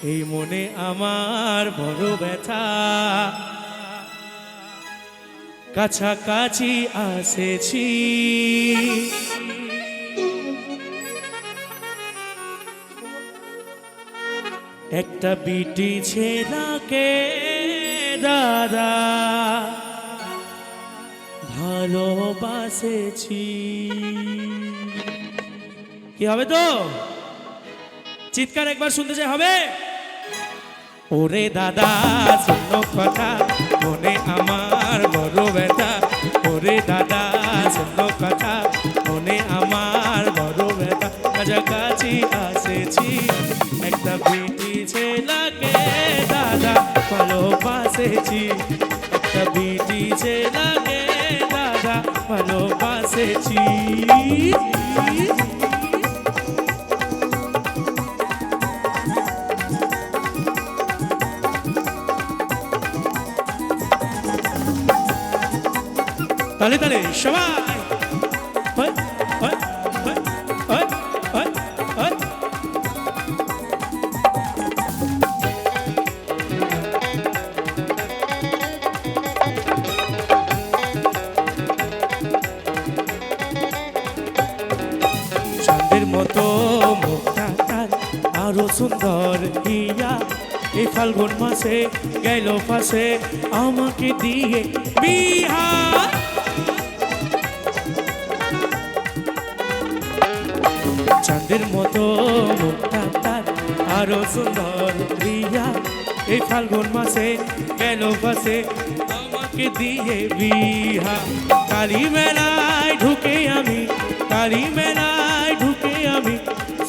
এই মনে আমার বড় ব্যথা, কাছাকাছি আসেছি, একটা বিটি ছেলেকে দাদা ভালোবাসেছি। কি হবে তো? চিৎকার একবার শুনতে চাই, হবে? ওরে দাদা শোনো কথা, মনে আমার বড় ব্যথা। ওরে দাদা শোনো কথা, মনে আমার বড় ব্যথা, কাছাকাছি আসেছি, একটা বিটি ছেলেকে দাদা ভালোবাসেছি, একটা বিটি ছেলেকে দাদা ভালোবাসেছি। তালে তালে সবাই হয়, হয়, হয়, হয়, হয়, হয়। চাঁদের মতো মুখটা তার আরো সুন্দর হিয়া, এই ফাল্গুন মাসে গেল পাশে আমাকে দিয়ে বিহা। চাঁদের মতো মুখটা তার আরো সুন্দর রিয়া, এই ফাল্গুন মাসে গেল পাশে আমাকে দিয়ে বিহা। কালী মেলায় ঢুকে আমি, কালী মেলায় ঢুকে আমি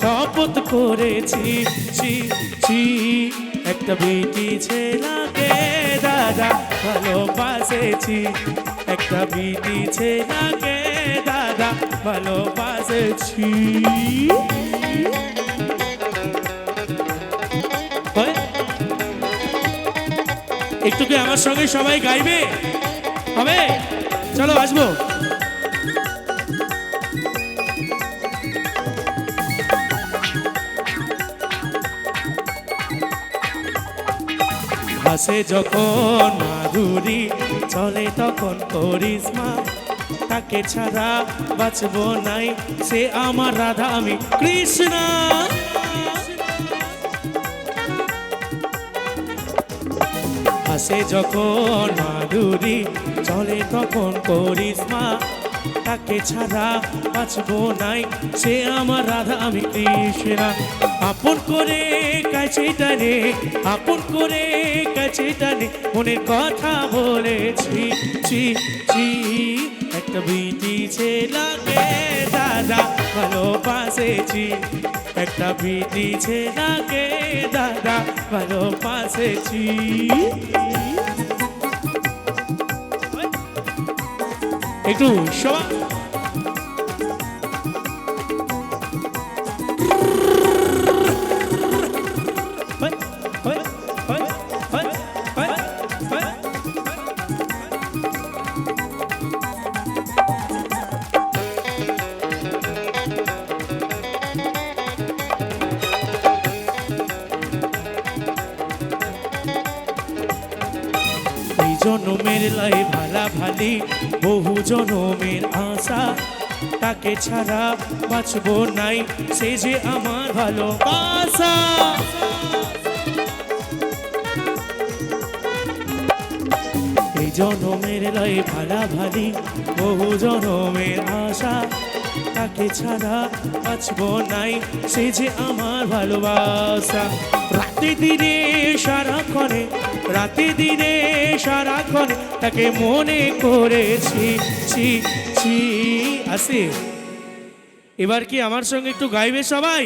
শপথ করেছি, ছি ছি, একটা বিটি ছেলেকে দাদা ভালোবাসেছি, একটা বিটি ছেলেকে দাদা ভালোবাসেছি। একটু কি আমার সঙ্গে সবাই গাইবে? হবে? চলো আসবো। হাসে যখন মাধুরী, চলে তখন করিশ্মা, তাকে ছাড়া বাঁচবো নাই, সে আমার রাধা আমি কৃষ্ণ। হাসে যখন মাধুরী, চলে তখন করিশ্মা, তাকে ছাড়া বাঁচবো নাই, সে আমার রাধা আমি কৃষ্ণ। আপন করে কাছে টানে, আপন করে কাছে টানে মনের কথা বলেছি, ছি ছি, একটা বিটি ছেলেকে দাদা ভালোবাসেছি, একটা বিটি ছেলেকে দাদা ভালোবাসেছি। একটু সবাই জনমের লাই ভালা ভালি, বহু জনমের আশা, তাকে ছাড়া বাঁচবো নাই, সে যে আমার ভালোবাসা। এই জনমের লাই ভালা ভালি, বহু জনমের আশা, তাকে ছাড়া বাঁচবো নাই, সে যে আমার ভালোবাসা। রাতে দিনে সারাক্ষণে, রাতে দিনে সারাক্ষণে তাকে মনে করেছি, ছি ছি। আসে এবার কি আমার সঙ্গে একটু গাইবে সবাই?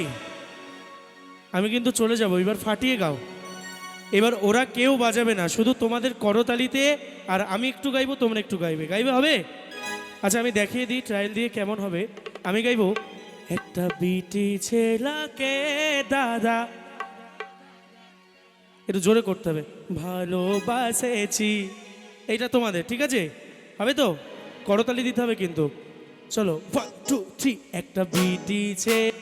আমি কিন্তু চলে যাব, এবার ফাটিয়ে গাও। এবার ওরা কেউ বাজাবে না, শুধু তোমাদের করতালিতে, আর আমি একটু গাইবো, তোমরা একটু গাইবে। গাইবে হবে? আচ্ছা আমি দেখিয়ে দিই ট্রায়াল দিয়ে কেমন হবে। আমি গাইবো, একটা বিটি ছেলেকে দাদা, একটু জোরে করতে হবে, ভালোবাসেছি। এইটা তোমাদের, ঠিক আছে? হবে তো? করতালি দিতে হবে কিন্তু। চলো 1 2 3, একটা বিটি ছেলে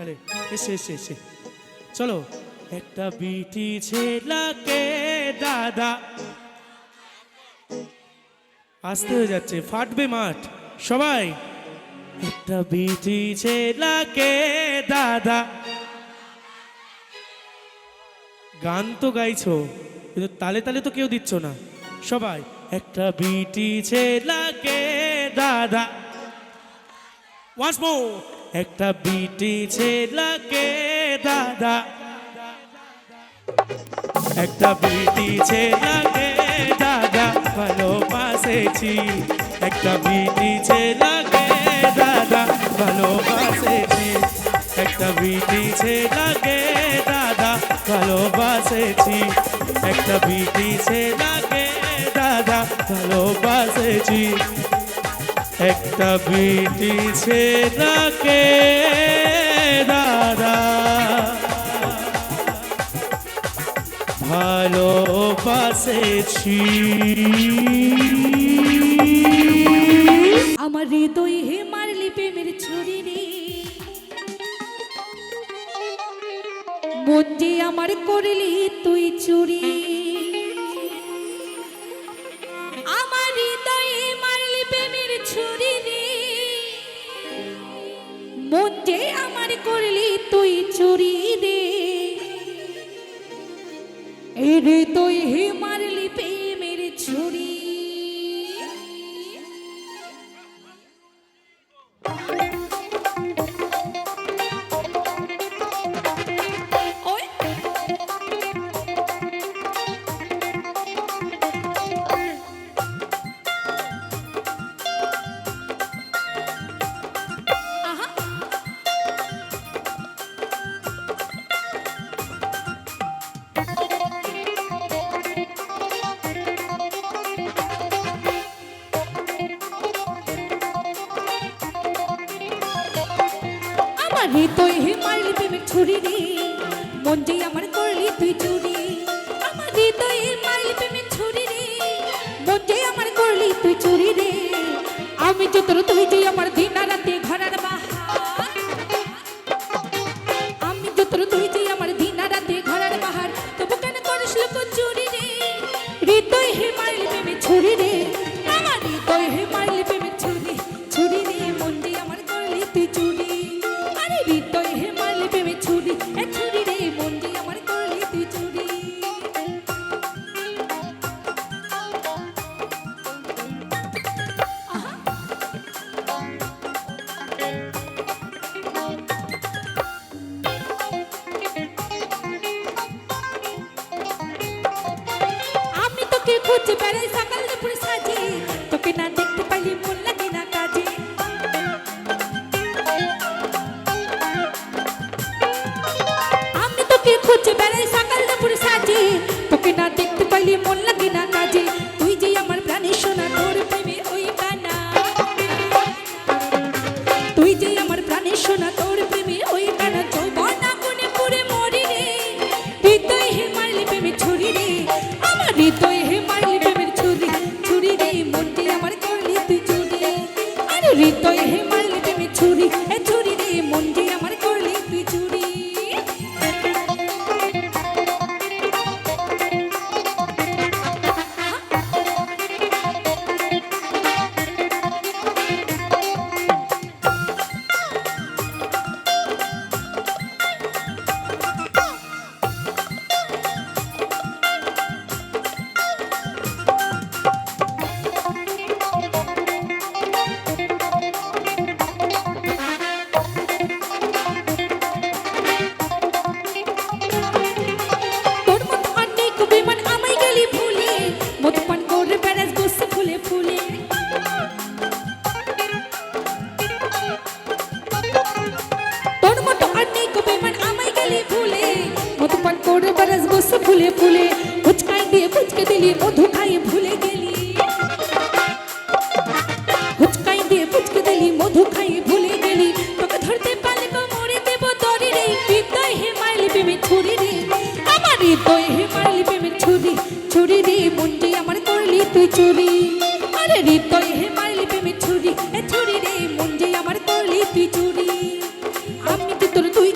আরে এসে এসে এসে চলো। একটা বিটি ছেলাকে দাদা, আসতে হয়ে যাচ্ছে, ফাটবে মাঠ সবাই। একটা বিটি ছেলাকে দাদা, গান তো গাইছো কিন্তু তালে তালে তো কেউ দিচ্ছ না সবাই। একটা বিটি ছেলাকে দাদা, ওয়ান্স মোর। একটা বিটি ছেলাকে দাদা, একটা বিটি ছেলাকে দাদা ভালোবাসেছি। একটা বিটি ছেলাকে দাদা ভালোবাসেছি। একটা বিটি ছেলাকে দাদা ভালোবাসেছি। একটা বিটি ছেলাকে দাদা ভালোবাসেছি। একটা বিটি ছেলাকে দাদা ভালোবাসেছি। আমার হৃদয় হে মারলি প্রেমের ছুরি রে, মন যে আমার করলি তুই চুরি। আমার হৃদয়ে মারলি প্রেমের ছুরি রে, মন যে আমার করলি তুই চুরি রে। এই হৃদয় হে মারলি প্রেমের ছুরি। আমার হৃদয় হে মারলি প্রেমের ছুরি রে, মন যে আমার করলি তুই চুরি। আমার হৃদয় হে মারলি প্রেমের ছুরি রে, মন যে আমার করলি তুই চুরি রে। আমি যে তোর তুই যে আমার দিন রাতে ঘরের বাহার। আমি যে তোর তুই যে আমার দিন রাতে ঘরের বাহার, তবু কেন করিস লোক চুরি রে। হৃদয় হে মারলি প্রেমের ছুরি রে, আমার হৃদয় হে মারলি প্রেমের ছুরি। ছুরি রে মন যে আমার করলি তুই চুরি। আরে হৃদয় হে মারলি প্রেমের ছুরি, এ ছুরি রে মন যে আমার করলি তুই চুরি। আমি তোকে খুঁজে বেড়াই সকাল দুপুর সাজে, তোকে না দেখতে পাইলে মন লাগে না কাজে। আমি তোকে খুঁজে বেড়াই সকাল দুপুর সাজে, তোকে না দেখতে পাইলে মন লাগে না কাজে। তুই যে আমার প্রাণের সোনা, তোর প্রেমে ওই কানা। তুই যে আমার প্রাণের সোনা, তোর প্রেমে ওই কানা। যৌবন আগুনে পুড়ে মরি রে, হৃদয় হে মারলি প্রেমের ছুরি রে। আমার হৃদয় হে মারলি প্রেমের ছুরি। ছুরি রে মন যে আমার করলি তুই চুরি। আরে হৃদয় হে মারলি প্রেমের ছুরি, এ ছুরি রে মন যে আমার করলি তুই চুরি। তোর মতো অনেক বেমান আমায় গেলি ভুলে, মদপান করে বেড়াস বসে ফুলে ফুলে। তোর মতো অনেক বেমান আমায় গেলি ভুলে, মদপান করে বেড়াস বসে ফুলে ফুলে। ফুচকাই দিয়ে ফুচকে দিলি, মধু খাই ভুলে গেলি। ফুচকাই দিয়ে ফুচকে দিলি, মধু খাই ভুলে গেলি। তোকে ধরতে পারলে তো মরে দেব তরি রে। হৃদয় হে মারলি প্রেমের ছুরি রে, আমার হৃদয় হে মারলি প্রেমের ছুরি। ছুরি রে মন যে আমার করলি তুই চুরি। আরে হৃদয় হে মারলি প্রেমের ছুরি, এ ছুরি রে মন যে আমার করলি তুই চুরি। আমি যে তোর তুই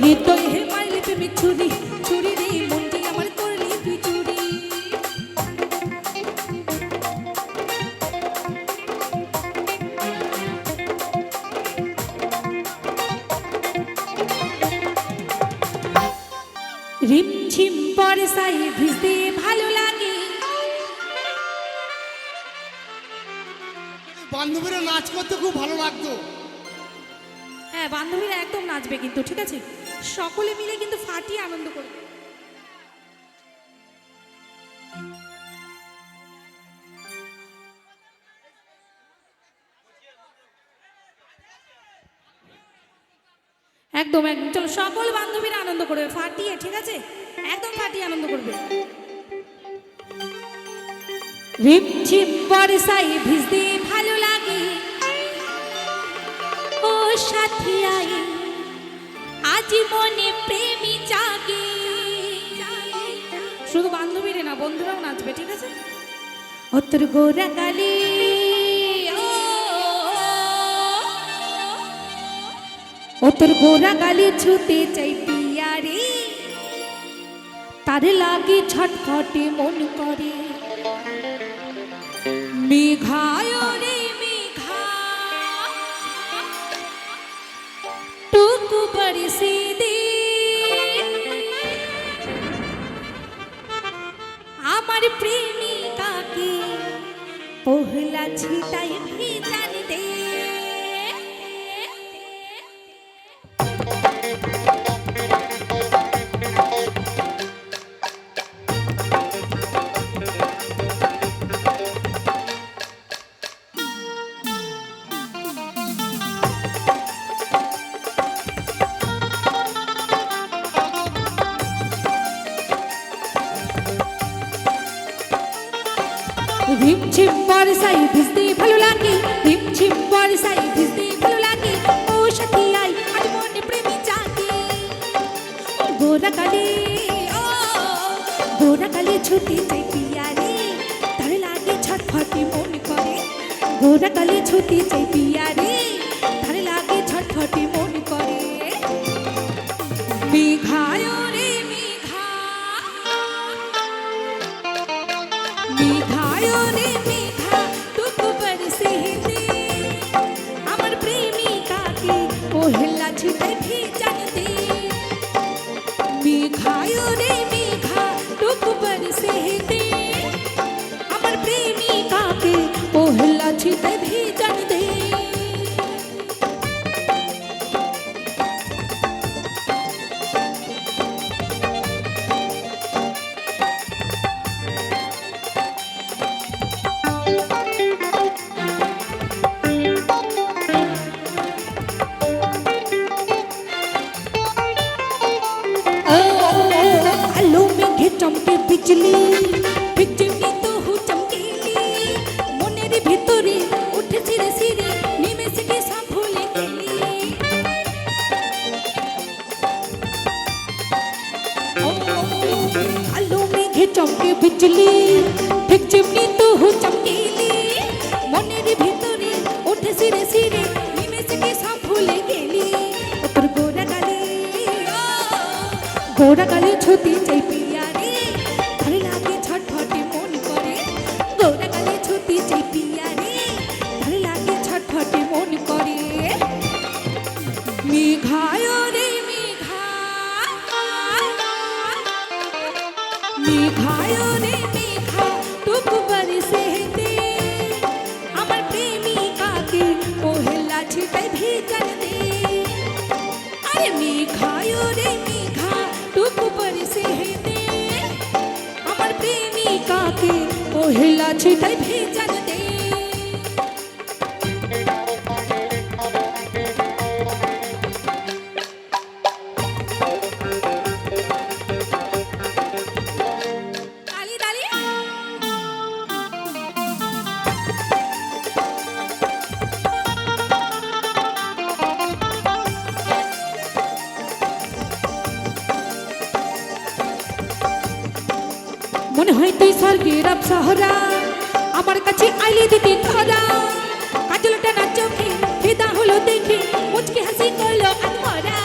হৃদয় হে মারলি প্রেমে ছুরি ছুরি রে মনটি আমার করলি তুই চুরি রিমঝিম বর্ষায় ভিজতে ভালো লাগে বান্ধবীরা নাচ করতে খুব ভালো লাগতো। হ্যাঁ বান্ধবীরা একদম নাচবে কিন্তু ঠিক আছে সকলে মিলে কিন্তু ফাটিয়ে আনন্দ করবে একদম একদম চলো সকল বান্ধবীরা আনন্দ করবে ফাটিয়ে ঠিক আছে একদম ফাটিয়ে আনন্দ করবে রিমঝিম বর্ষায় ভিজতে ভালো লাগে ও সাথী আয়ে আজ মনে প্রেমী জাগে শুধু বান্ধবীরে না বন্ধুরাও নাচবে ঠিক আছে ও তোর গোরা কালি ও তোর গোরা গালি ছুতে চাই পিয়া রে তার লাগে ছটফটে মন করে মেঘায় রে মেঘা টুকু বরসে দে আমার প্রেমিকাকে পহলা ছিটাই ভিজান দে রিমঝিম বর্ষায় ভিজতে ভালো লাগে রিমঝিম বর্ষায় ভিজতে ভালো লাগে ও সাথী আই আজ মনে প্রেমী জাগে গোরা কালে গোরা কালে ছুটি চাই পিয়া রে তার লাগে ছটফটে মন করে গোরা কালে ছুটি চাই পিয়া রে তার লাগে ছটফটে মন করে মেঘায় রে মেঘা মেঘায় রে মেঘা টুকু বরসে দে আমার প্রেমিকাকে পহলা ছিটে ভিজান দে মেঘায় রে মেঘা টুকু বরসে দে আমার প্রেমিকাকে পহলা ছিটে ভিজান দে आलू में घे चमके बिजली बिजली तो हु चमकीली मनेर ভিতরে উঠে ছিড়ে ছিড়ে নিমেষে কি সব ভুলে গেলি आलू में घे चमके बिजली बिजली तो हु चमकीली মনের ভিতরে উঠে ছিড়ে ছিড়ে নিমেষে কি সব ভুলে গেলি তোর গোরা গালে ছুটি চাই পিয়া রে তার লাগে ছটফটে মন করে গোরা গালে ছুটি চাই পিয়া রে তার লাগে ছটফটে মন করে মেঘায় রে মেঘা মেঘায় রে মেঘা টুকু বরসে দে আমার প্রেমিকাকে পহলা ছিটাই ভিজান দে আরে মেঘায় রে মেঘা টুকু বরসে দে আমার প্রেমিকাকে পহলা ছিটাই ভিজান দে তালি তালি মনে হয় তুই স্বর্গের অপ্সরা আমার কাছে আইলে দিতে ধরা কাজলটা না চোখে ফিদা হলো দেখে মুচকি হাসি করলো আত্মরা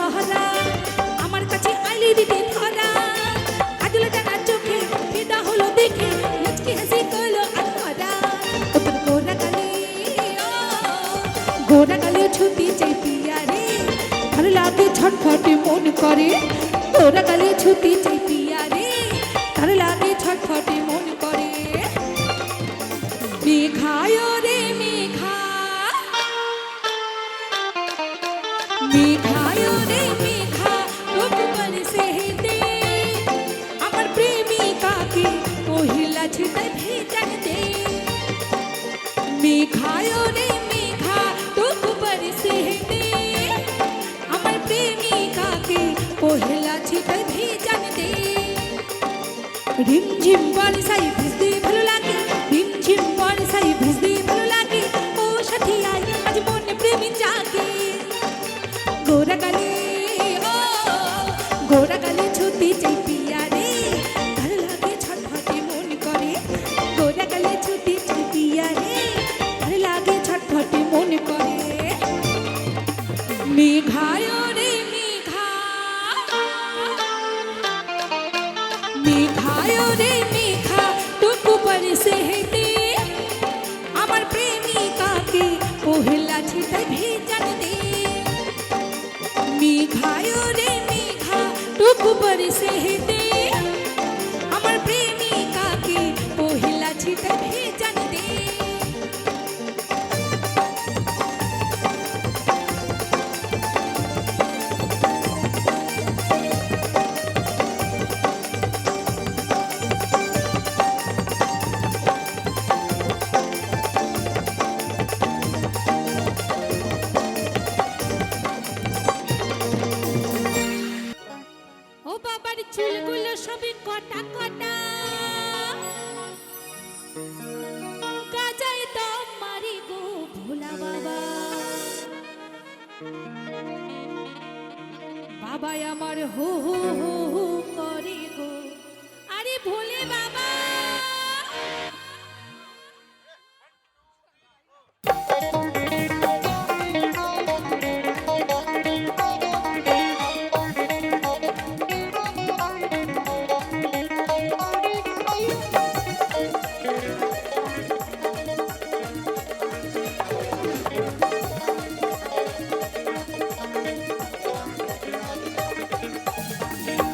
সাহারা আমার কাছে আইলি দিতে ধরা আদুল জানা চোখে ফিদা হলো দেখে মুচকি হাসি করলো আধরা তোর গোরা গালে গোরা গালে ছুটি চাই পিয়া রে ভালো লাগে ছটফটে মন করে গোরা গালে ছুটি চাই পিয়া রে ভালো লাগে ছটফটে মন করে মেঘায় রে মেঘা মেঘায় রে মেঘা রূপ বরসে দে আমার প্রেমিকাকে পহিলা ছিটা ভেজান দে মেঘায় রে মেঘা রূপ বরসে দে আমার প্রেমিকাকে পহিলা ছিটা ভেজান দে রিমঝিম বর্ষায় ভিজতে ভালো লাগে রিমঝিম বর্ষায় ভিজতে ভালো লাগে ও সাথী আয় আজ মনে প্রেমী জাগে গোরা গালে ও গোরা গালে ছুটি চাই পিয়া রে ভালো লাগে ছটফটে মন করে গোরা গালে ছুটি চাই পিয়া রে ভালো লাগে ছটফটে মন করে মেঘায় রে মেঘা মেঘায় রে মেঘা টুকু বরসে দে আমার প্রেমিকাকে পহিলা ছিটা ভেজান দে মেঘায় রে মেঘা টুকু বরসে দে আমার প্রেমিকাকে পহিলা ছিটা ভেজান দে ও বাবার চুলগুলো সবই কটা কটা গাজায় দম মারি গো ভোলা বাবা বাবাই আমার হো হো হো হো করে গো আরে ভোলে বাবা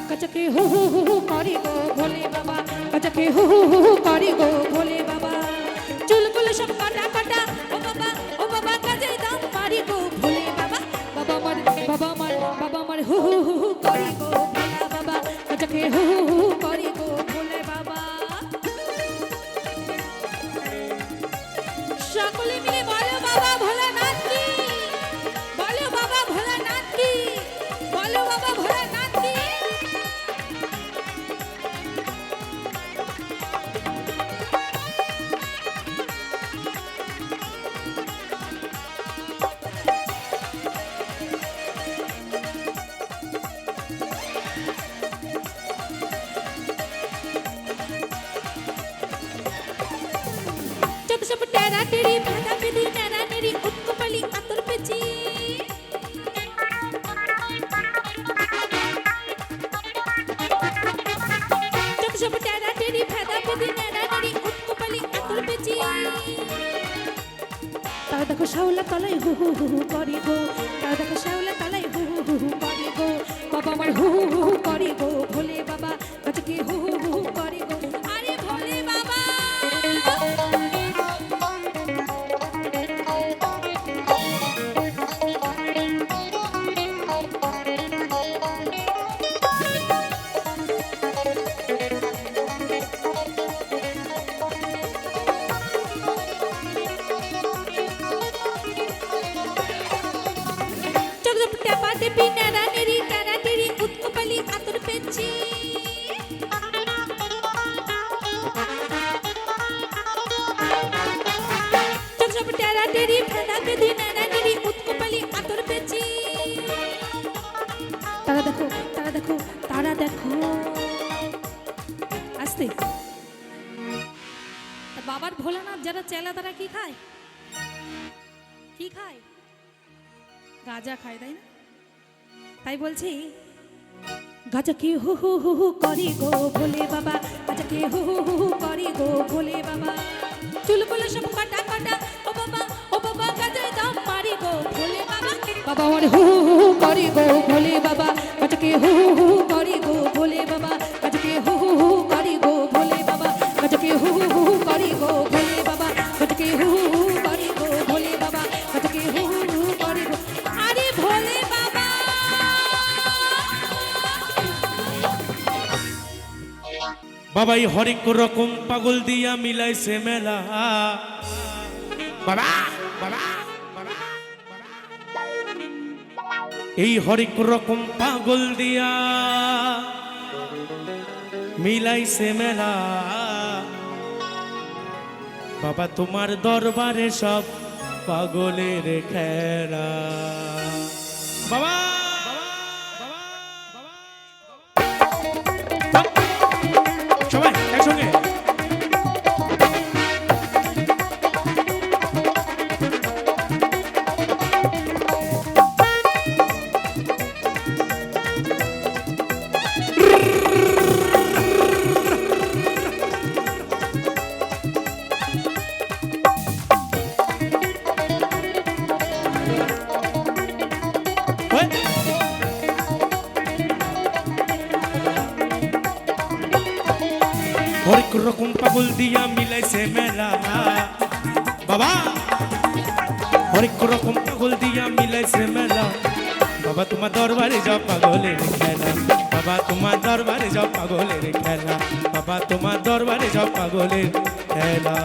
কচকে হু হু হু হু করে গো ভোলে বাবা কচকে হু হু হু হু করে গো ভোলে বাবা চুলগুলো সব কাটা কাটা ও বাবা কাজে দাম মারি গো ভোলে বাবা বাবা আমার বাবা আমার বাবা আমার হু হু হু হু করে গো ভোলা বাবা কচকে হু হু হু হু করে গো ভোলে বাবা সকলে মিলে বলো বাবা ভোলানাথ কি বলো বাবা ভোলানাথ কি বলো বাবা ভোলানাথ কি সব টেরা টেরি ভাদা পেদি নেরা নেরি উৎকপালি আতর পেছি সব টেরা টেরি ভাদা পেদি নেরা নেরি উৎকপালি আতর পেছি তারা দেখো শাওলা তলায় হু হু হু হু করে গো তারা দেখো শাওলা তলায় হু হু হু হু করে গো বাবা আমার হু হু হু হু করে গো ভোলে বাবা আজকে হু হু হু হু করে গো আরে ভোলে বাবা টেপি নেরা নেরি টেরা টেরি উৎকপালি আতর পেছি সব টেরা টেরি ভাদা পেদি নেরা নেরি উৎকপালি আতর পেছি তারা দেখো তারা দেখো তারা দেখো আস্তে বাবার ভোলানাথ যারা চেলা তারা কি খায় কি খায় গাঁজা খায় তাই না তাই বলছি গাজাকে হু হু হু হু করি গো ভোলে বাবা, গাজাকে হু হু হু হু করি গো ভোলে বাবা, চুলগুলো সব কাটা কাটা ও বাবা গাজায় দাম মারি গো ভোলে বাবা, বাবা আমার হু হু হু হু করি গো ভোলে বাবা, গাজাকে হু হু হু হু করি গো ভোলে বাবা, গাজাকে হু হু হু হু করি গো ভোলে বাবা, গাজাকে হু হু হু হু করি গো ভোলে বাবা, গাজাকে হু হু হু হু করি গো ভোলে বাবা, গাজাকে হু হু হু হু করি গো আরে ভোলে বাবা। বাবাই হরেক রকম পাগল দিয়া মিলাইছে মেলা, বাবা বাবা বাবা, এই হরেক রকম পাগল দিয়া মিলাইছে মেলা, বাবা তোমার দরবারে সব পাগলের খেলা, বাবা সবাই একসঙ্গে। হরেক রকম পাগল দিয়া মিলাইছে মেলা, বাবা হরেক রকম পাগল দিয়া মিলাইছে মেলা, বাবা তোমার দরবারে যাও পাগলের খেলা, বাবা তোমার দরবারে যাও পাগলের খেলা, বাবা তোমার দরবারে যাও পাগলের খেলা।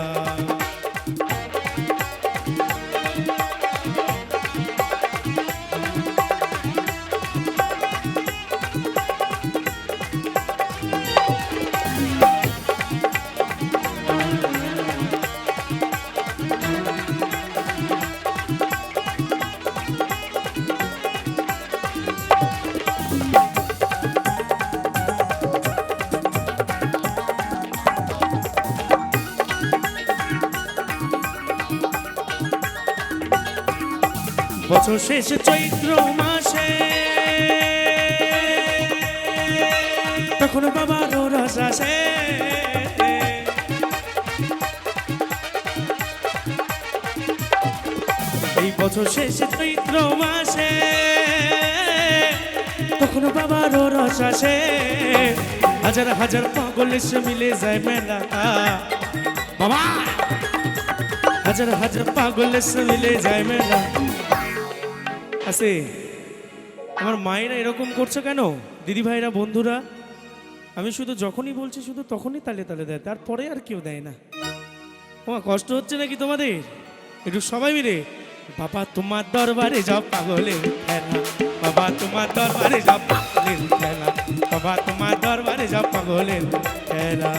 বছর শেষ চৈত্র মাসে তখন বাবার রস আসে, এই বছর শেষ চৈত্র মাসে তখন বাবার রস আসে, হাজার হাজার পাগল এসে মিলে যায় মেলা, বাবা হাজার হাজার পাগল এসে মিলে যায় মেলা। আছে আমার মায়েরা এরকম করছে কেন দিদি ভাইরা বন্ধুরা, আমি শুধু যখনই বলছি শুধু তখনই তালে তালে দেয়, তারপরে আর কেউ দেয় না। তোমার কষ্ট হচ্ছে নাকি তোমাদের? একটু সবাই মিলে বাবা তোমার দরবারে যাও পাগলের খেলা, বাবা তোমার দরবারে যাও পাগলের খেলা, বাবা তোমার দরবারে যাও পাগলের খেলা।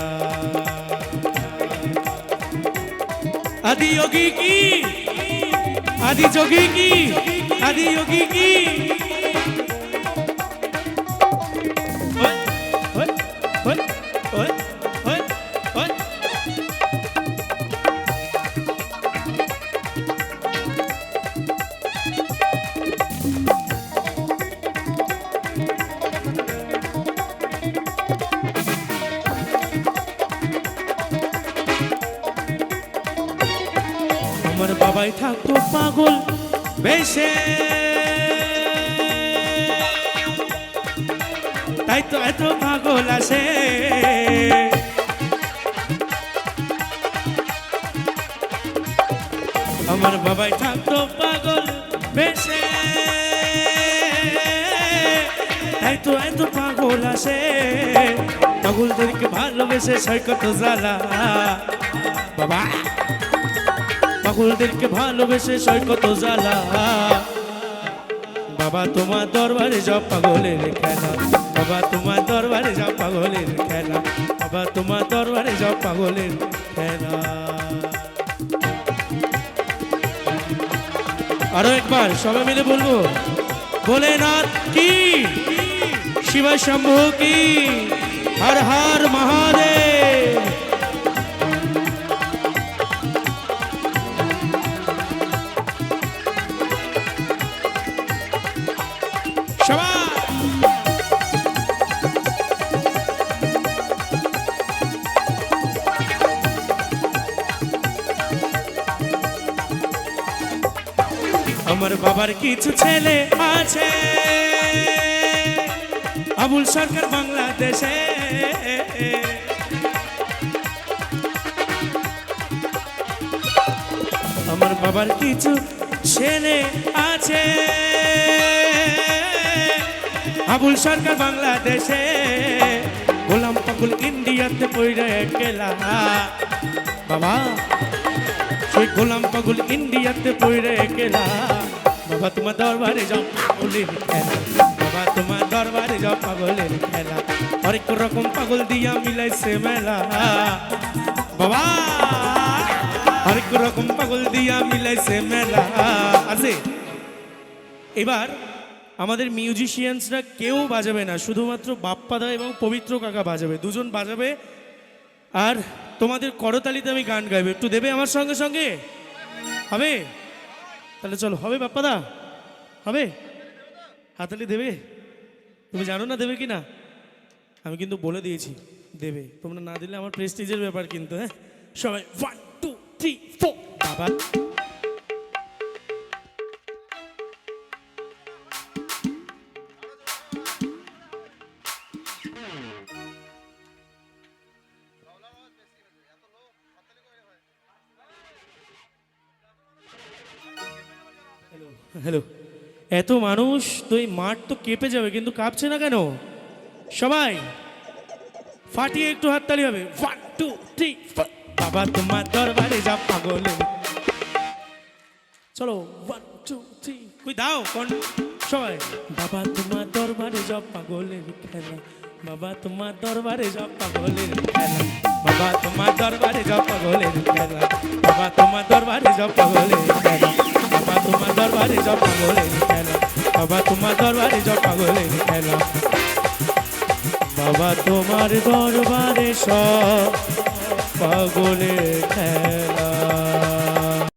আদি যোগী কি, আদি যোগী কি, আদি যোগী কি, আমার বাবাই থাকতো পাগল বেশে, তাই তো এত পাগল আসে, আমার বাবাই থাকতো পাগল বেশে, তাই তো এত পাগল আসে, পাগলদেরকে ভালোবেসে সয় কত জ্বালা, বাবা পাগলদেরকে ভালোবেসে সয় কত জ্বালা, বাবা তোমার দরবারে যাও পাগলের খেলা, বাবা তোমার দরবারে যাও পাগলের খেলা, বাবা তোমার দরবারে যাও পাগলের খেলা। আরো একবার সবাই মিলে বলবো ভোলেনাথ কি, শিব শম্ভু কি, হর হর মহাদেব। সবাই আমার বাবার কিছু ছেলে আছে আবুল সরকার বাংলাদেশে। আমার বাবার কিছু ছেলে আছে আবুল সরকার বাংলাদেশে। গোলাম পাগল ইন্ডিয়াতে পড়ে গেলা বাবা, সেই গোলাম পাগল ইন্ডিয়াতে পড়ে গেলা। বাবা তোমার দরবারে যাও পাগলের খেলা, বাবা তোমার দরবারে যাও পাগলের খেলা। হরেক রকম পাগল দিয়া মিলাইছে মেলা বাবা, হরেক রকম পাগল দিয়া মিলাইছে মেলা আছে। এবার আমাদের মিউজিশিয়ানসরা কেউ বাজাবে না, শুধুমাত্র বাপ্পাদা এবং পবিত্র কাকা বাজাবে, দুজন বাজাবে। আর তোমাদের করতালিতে আমি গান গাইবে, একটু দেবে আমার সঙ্গে সঙ্গে? হবে? তাহলে চলো, হবে বাপ্পাদা? হবে? হাতালি দেবে? তুমি জানো না দেবে কি না? আমি কিন্তু বলে দিয়েছি দেবে, তোমরা না দিলে আমার প্রেস্টিজের ব্যাপার কিন্তু। হ্যাঁ সবাই 1 2 3 4 বাবা। হ্যালো, এত মানুষ তো এই মাঠ তো কেঁপে যাবে, কিন্তু কাঁপছে না কেন? সবাই ফাটিয়ে একটু হাততালি হবে। 1 2 3 4 বাবা তোমার দরবারে যা পাগলের। চলো 1 2 3 কই দাও কোন সবাই। বাবা তোমার দরবারে যা পাগলের খেলা, বাবা তোমার দরবারে যা পাগলের খেলা, বাবা তোমার দরবারে যা পাগলের খেলা, বাবা তোমার দরবারে যা পাগলের খেলা, বাবা তোমার দরবারে যা পাগলের খেলা, বাবা তোমার দরবারে যা পাগলের খেলা। বাবা তোমার দরবারে সব পাগলের খেলা।